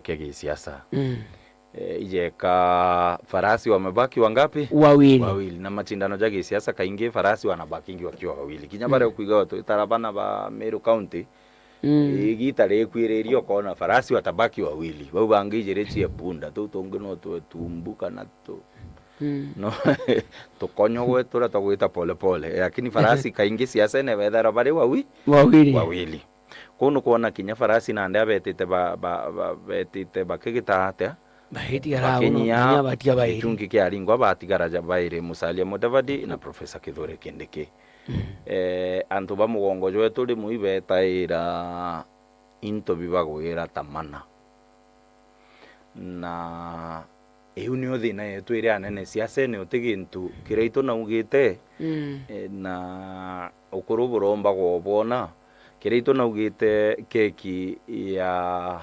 kisiasa. Ijeka farasi wamebaki wangapi? Wawili. Na mashindano ya kisiasa kaingi farasi wanabakingi wakiwa wawili. Kinya bare kuiga tu tarabana ba Meru County. Igitare kwiririo kona farasi watabaki wawili. Bau bangije ya punda tu tongeno tu tumbuka na tu. No tukonyo wetu tugwita pole pole. Lakini farasi kaingi siasa ne wedara bare wawili. Kono kuona kinya farasi na ndia betite betite bakigita baheti gara uno batia bairi chungi kia lingwa batigara bairi Musalia Mudavadi na Professor Kithure Kindiki. Antu ba mugongo jwe tuli muibetaira into bibagwira tamana na eunio thina yetu iri anene siasa ne utigintu kireito na ugite na ukuru buromba gobona kireito na ugite keki ya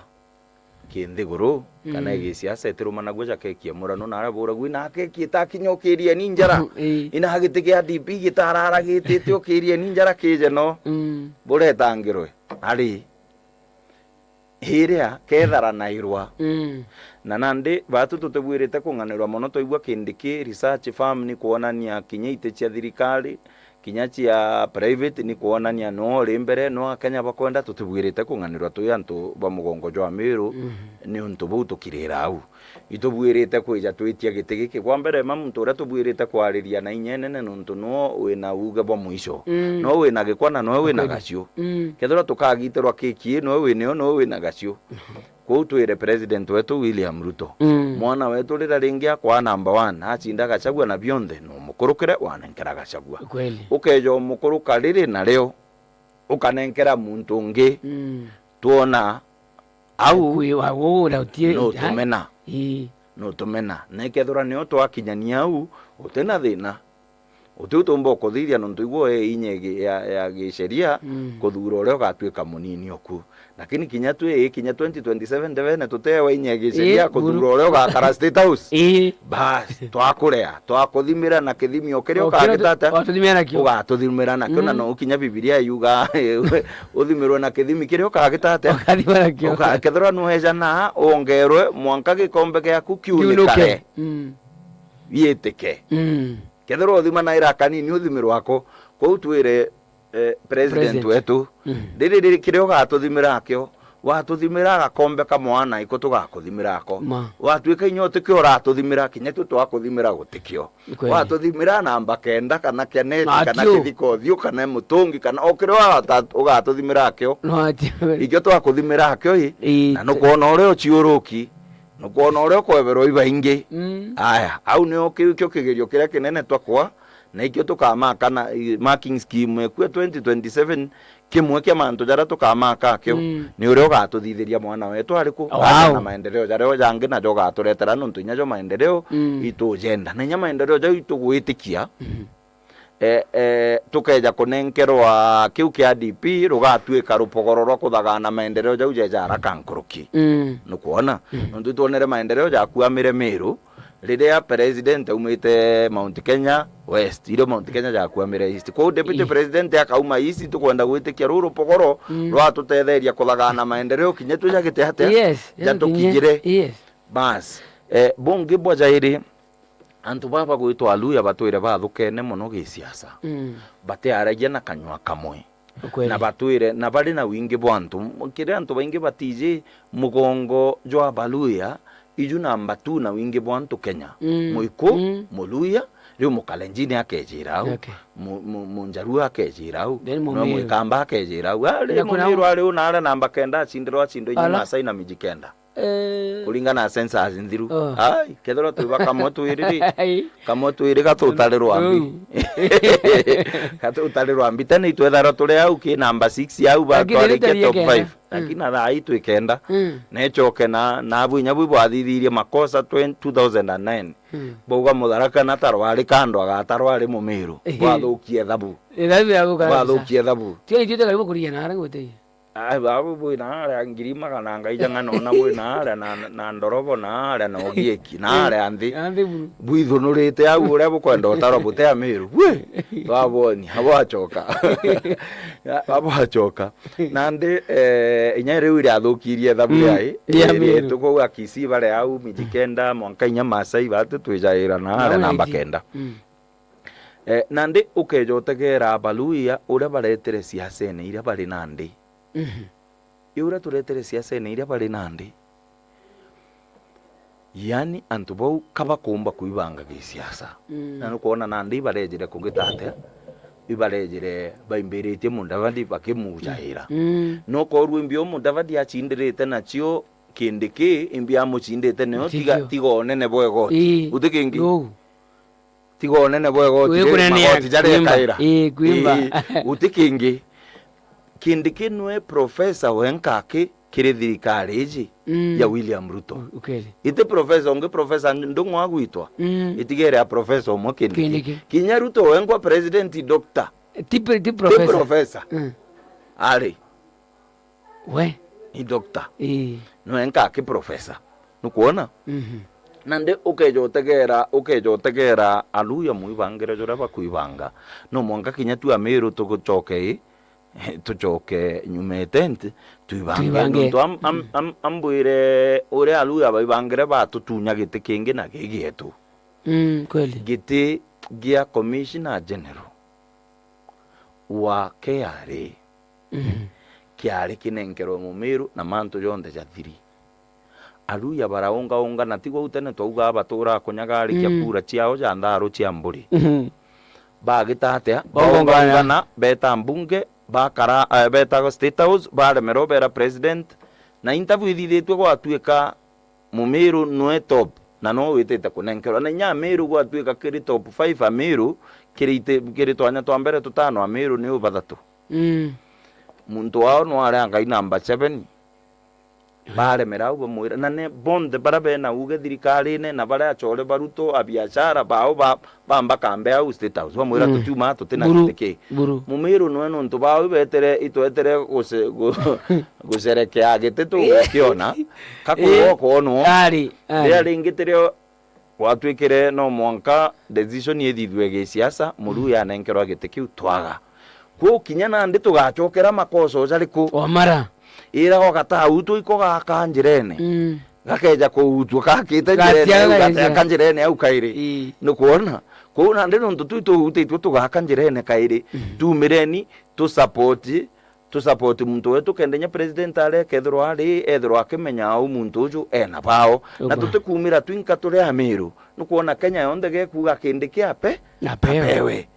kinthiguru kana gisiasa etirumana gweja keki murano na arabura gwina keki itakinyokirie ninjara ina hagite kia DP gitarara gitite okirie ninjara kije no buretangirwe ari hiria kethara na irwa na nandi batu tutebwirite kunganirwa mono toigwa Kindiki research farm ni kuonania kinyeite cia thirikari kinyachi ya private ni kuonania no rimbere no Kenya bakwenda tutubwirite kunganirwa tu yantu ba mugongo jwa Meru ni untu bu tukirira au itubwirite kwija twitia gitigiki kwa mbere mamuntu ura tubwirite kwariria na inyenene nuntu no wina uga bo mwisho no wina gikwana no wina gacio kethora tukagitirwa keki no wina gacio kwa twire president wetu William Ruto mwana wetu rira ringi akwa number 1 achinda Gachagua na bionde no mukurukire wanenkera Gachagua ukejo mukuruka riri na leo ukanenkera muntu ngi tuona au no tumena nekethora ni otwakinyania au utena thina ututumbo kuthiria nuntu igwo inyege ya gisheria kuthura ure gatwika munini oku lakini kinya 2027 devene tutewa inyege sheria kuthura ure gakara State House bas twakurea twakuthimira na kithimio kirio kagitata ugatuthimira na kiona no kinya Biblia yuga uthimirwe na kithimi kirio kagitata ukakethora no hejana ongerwe mwanka gikombe gyaku kiunikare yeteke kethero othima na irakani ni uthimiro wako kwa utwire president wetu riri kirio gatuthimira akio watuthimira gakombe kamwana iko tugakuthimira ko watwika inyote kio ratuthimira kinya tu twakuthimira gutikio watuthimira namba 9 kana keneti kana kithiko thio kana mutungi kana okiro ugatuthimira akio ikio twakuthimira akio na no kuona ore ochiuruki no kuona ore kwebero ibaingi aya au ne okio kigerio kira kinene twakwa na ikio tukamaka na marking scheme kwa 2027 kimwe kia mantu jara tukamaka akio ni ure ugatuthithiria mwana wetu ariku na maendeleo jara jangi na joga turetera nuntu nya jo maendeleo itujenda na nya maendeleo jo itugwitikia tukeja kunenkerwa kiu kia DP rugatwika rupogororo kuthagana maendeleo jau jara kankuruki nukuona nuntu tuonere maendeleo jakuamire Meru riria president umite Mount Kenya West iro Mount Kenya jakuamire East kwa deputy president akauma East tukwenda gwitikia ruru pogoro rwa tutetheria kuthagana maendeleo kinye tujagite hate jatukigire bas bonge bojairi antu baba gwitwa aluya batwire bathukene muno gisiasa bate aragia na kanywa kamwe na batwire na bari na wingi bwantu kire antu baingi batije mugongo jwa baluya iju namba 2 na wingi bwantu Kenya muiko muluya riu mukalenjini akejirau munjaru akejirau no mwikamba akejirau ari muniru ari unara namba 9 acindiro nyuma saina mijikenda kulingana na census nthiru ai kethoro tuiba kamotu iri gatutariro ambi gatutariro ambi tene itwethara turi au ki number 6 au ba twarike top 5 lakini thai twikenda nechoke na bunya bwathithirie makosa 2009 bauga mutharaka na tarwari kando agatarwari Mumiru wathukie thabu tio itite karibu kuria na arangwete babu bwe na ngirima kana ngaija ngano na bwe na ndorobo na ogieki na anthi bwithunurite au uria bukwenda utaro butea miru bwe baboni abo achoka na ndi inya riu ria thukirie thabu ai tuko akisi bare au mijikenda mwanka inya masai batu twijaira na namba kenda na ndi ukejotegera baluia uria baretere siasene iria bari nandi iura turetere siasene iria bari nandi yani antu bau kaba kumba kuibanga gisiasa na nukuona nandi barejire kugitate ibarejire baimbirite Mudavadi bakimujaira no korwe mbio Mudavadi achindirite nacio kindiki imbia muchindite no tigo nene bwego utikingi tigo nene bwego tijare kaira utikingi kindiki nwe professor wenkake kiri thirikari iji ya William Ruto ite professor onge professor ndongo agwitwa itigere a professor omwe kindiki kinya Ruto wengwa president doctor ti professor ali we ni doctor no enkake professor nukuona nande ukejotegera aluya muibangire jora bakuibanga no monga kinya tu amiru tugucoke tucoke nyumetente tuibange no ambuire ore aluya baibangire batutunya gite kingi na gigietu kweli gite gia commissioner general wa KRA kiari kinenkero mumiru na manto jonde jathiri aluya baraunga na tigo utene twauga batura kunyagari kia kura ciao ja ndaru cia mburi bagitatea baungana beta mbunge bakara beta state house baremero bera president na interview thithitwe gwatuika mumiru nwe top na no witete kunenkero na nya miru gwatuika kiri top 5 amiru kiri twanya twa mbere tutano amiru ni ubathatu muntu wao no aranga number 7 baremera ubo mwira na ne bonde barabe na uge thirikari ne na bara achore baruto abiashara bao bamba kambe au state house mwira tutuma tutena kiteke mumiru no ntu bao betere itwetere guserekea gitetu kiona kako no ari ngitire watwikire no mwanka decision yethithwe ge siasa muru ya nenkero giteke utwaga ko kinyana ndi tugacokera makoso jariku omara ira ko kata utu iko gakanjirene gakeja ko utu kakite jirene gakanjirene au kaire no kuona ko na ndi no tutu utu tugakanjirene kaire tumireni tu support muntu wetu kendenya president ale kedro akimenya au muntu uju ena bao na tutekumira twinka tule amiru no kuona Kenya yonde ge kuga kindiki ape apewe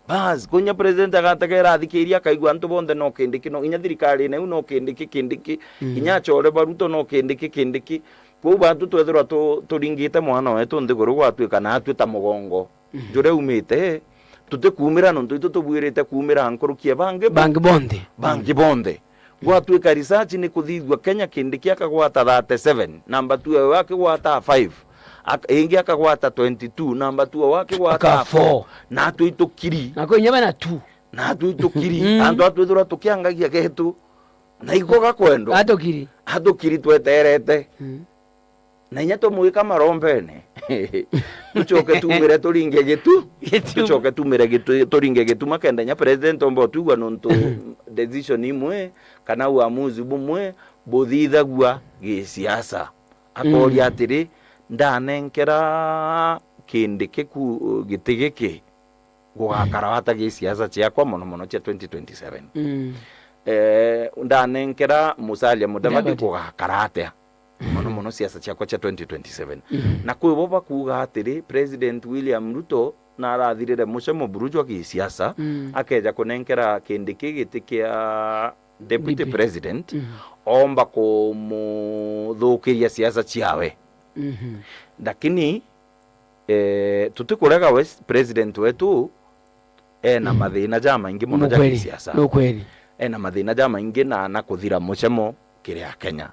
bas kunya president agategera athikiria kaigwa antu bonde no kindiki no inya thirikari ne no kindiki inya chore baruto no kindiki ko bantu twethera turingite mwana wetu ndiguru gwatuika na atuita mugongo jure umite tutekumira no tutubwirite kumira nkurukie bangi bonde gwatuika research ni kuthithwa Kenya kindiki akagwata 37 number 2 wake gwata 5 ingi akagwata 22 number 2 wake gwata 4 na tuitukiri nako nyama na 2 na tuitukiri andu atwithura tukiangagia getu na ikoga kwendo atukiri tweterete na nya tumuika marombene tucoke tumire turinge gitu tucoke tumire gitu turinge gitu makenda nya president ombo tuigwa nontu decision imwe kana uamuzi bumwe buthithagua gisiasa akori atiri ndanenkera kindiki ku gitigiki gugakarabata gisiasa ciakwa muno cia 2027 ndanenkera Musalia Mudavadi gugakarate muno siasa ciakwa cia 2027 na kwibo bakuga atiri president William Ruto na arathirire mucemo burujwa gisiasa akeja kunenkera kindiki gitikia deputy president omba kumuthukiria siasa ciawe lakini tutikurega president wetu ena mathina ja maingi muno ja siasa no kweli ena mathina ja maingi na kuthira mucemo kiria Kenya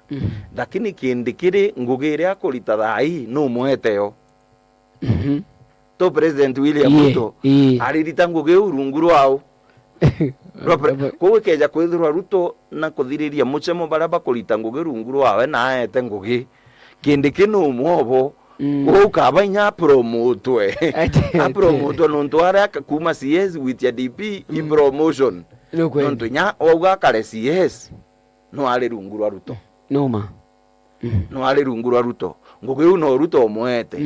lakini kindikiri ngugire akurita thai no mweteo to president William Ruto aririta ngugi urunguru wao kowe keja kwithirwa Ruto na kuthiriria muchemo baria bakurita ngugi rungu rwawe na aete ngugi kindi kinu mwobo ukaba inya promotwe apromotwe nontu aria kuma CS with ya DP i promotion nontu nya oga kare CS no ari rungu rwa Ruto noma no ari rungu rwa Ruto ngugi uno Ruto mwete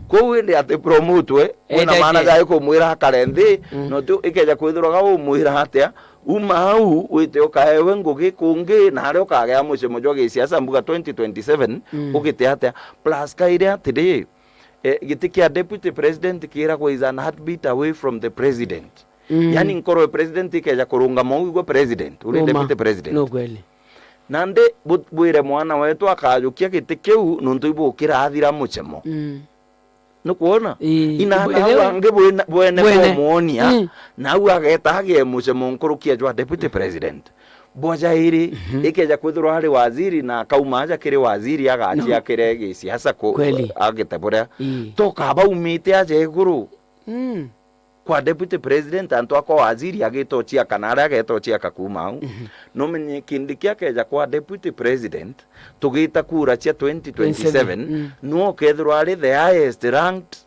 kowe ndi ate promotwe wena mana ga kumwira kare nthi no tu ikeja kwithirwa ga umwira hatia uma hau wite ukaewe ngugi kungi na haria ukagea mucemo jwa gisiasa mbuga 2027 ugite hatia plus kaire atiri giti kia deputy president kira kwa is an heartbeat away from the president yani nkoro president ikeja kurunga maugo president uri deputy president no kweli nande bwire mwana wetu akajukia giti kiu nuntu ibukira athira mucemo nukuona ina wange bwene kumuonia na uageta age mucemo nkurukia jwa deputy president bojairi ikeja kwithirwa hari waziri na kauma aja kiri waziri agachia kire gisiasa ko agitebura tokaba umite aje iguru kwa deputy president antu ako waziri agitochia kana aria agetochia kakuma au no menye kindi kia keja kwa deputy president tugita kura cia 2027 no kethirwa ari the highest ranked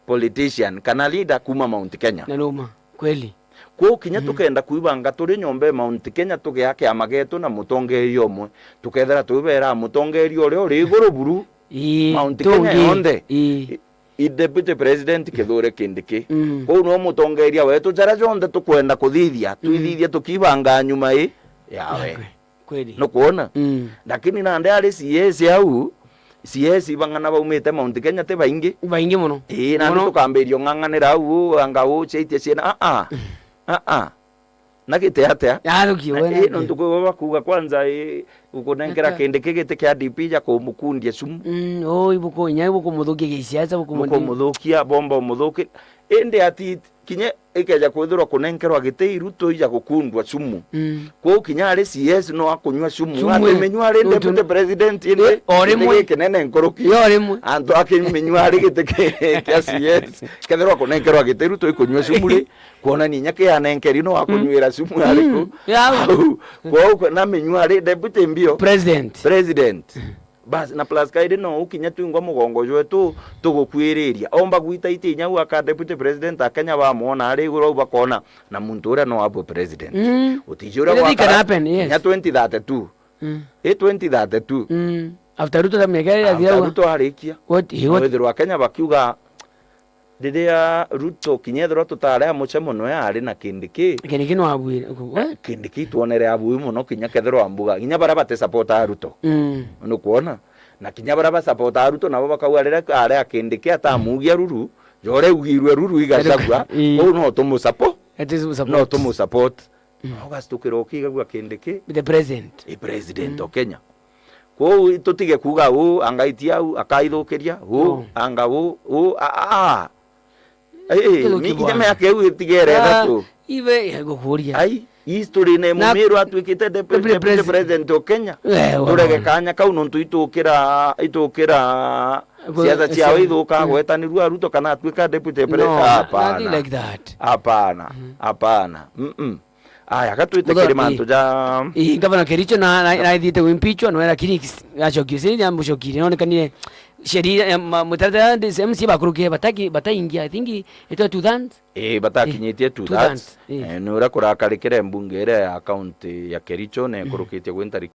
politician kana leader kuma Mount Kenya na noma kweli kwa kinya tukenda kuibanga turi nyombe Mount Kenya tugiake amagetu na mutongeri omwe tukethera tubera mutongeri uri uri iguru buru Mount Kenya yonde i deputy president kithure kindiki ko no mutongeria wetu jara jonde tukwenda kuthithia tuithithia tukibanga nyuma yawe kweli no kuona lakini na ande ari CS au CS bangana baumite Mount Kenya te baingi muno na tukambirio ng'ang'anira au anga ucheite ciana nagite atia yaruki wena no tuko bakuga kwanza ukunengera kindi kigite kia DP ja kumukundia sumu ibuko nya ibuko muthukia gisiasa buko muthukia bomba muthuki ende ati kinye ikeja kwithirwa kunenkerwa gite Ruto ija gukundwa sumu kwa kinya ari CS no akunywa sumu ati menywa ari deputy president inde orimwe kinene nkoroki orimwe anto akimenywa ari gite kia CS kethirwa kunenkerwa gite Ruto ikunywa sumu ri kuona ni nyake ya nenkeri no akunywira sumu ariku kwa na menywa ari deputy mbio president bas na plus kaide no ukinya twingwa mugongo jwetu tugukwiriria omba gwita itinya wa deputy president akenya ba muona ari iguru bakona na muntu ura no abo president utijura wa nya 2032 2032 after Ruto da megari athia Ruto harikia wethirwa Kenya bakiuga riria Ruto kinyethirwa tutarea mucemo no yari na kindiki no abwire kindiki tuonere abui muno kinya kethirwa mbuga kinya bara bate support Ruto no kuona na kinya bara ba support Ruto nabo bakauga riria aria kindiki atamugia ruru yore ugirwe ruru igacagwa no tumu support no tumu support ogastukira ukigagwa kindiki the president o Kenya ko tutige kuga angaitia akaithukiria anga migame yake tigere tu ive gukuria ai history ne mumiru atwikite deputy president o Kenya turege kanya kau nontu itukira siasa ciao ithuka gwetanirua Ruto kana atwika deputy president hapana aya katuitekere mantu ja gavana Kericho na ithite wimpichwa no era kiri achokio siri ya mushokiri no kanire sheria mutata MC bakuruke bataingia I think ito 2000 batakinyitie 2000 no ura kurakarikire mbunge ere account ya Kericho ne kurukitie gwentari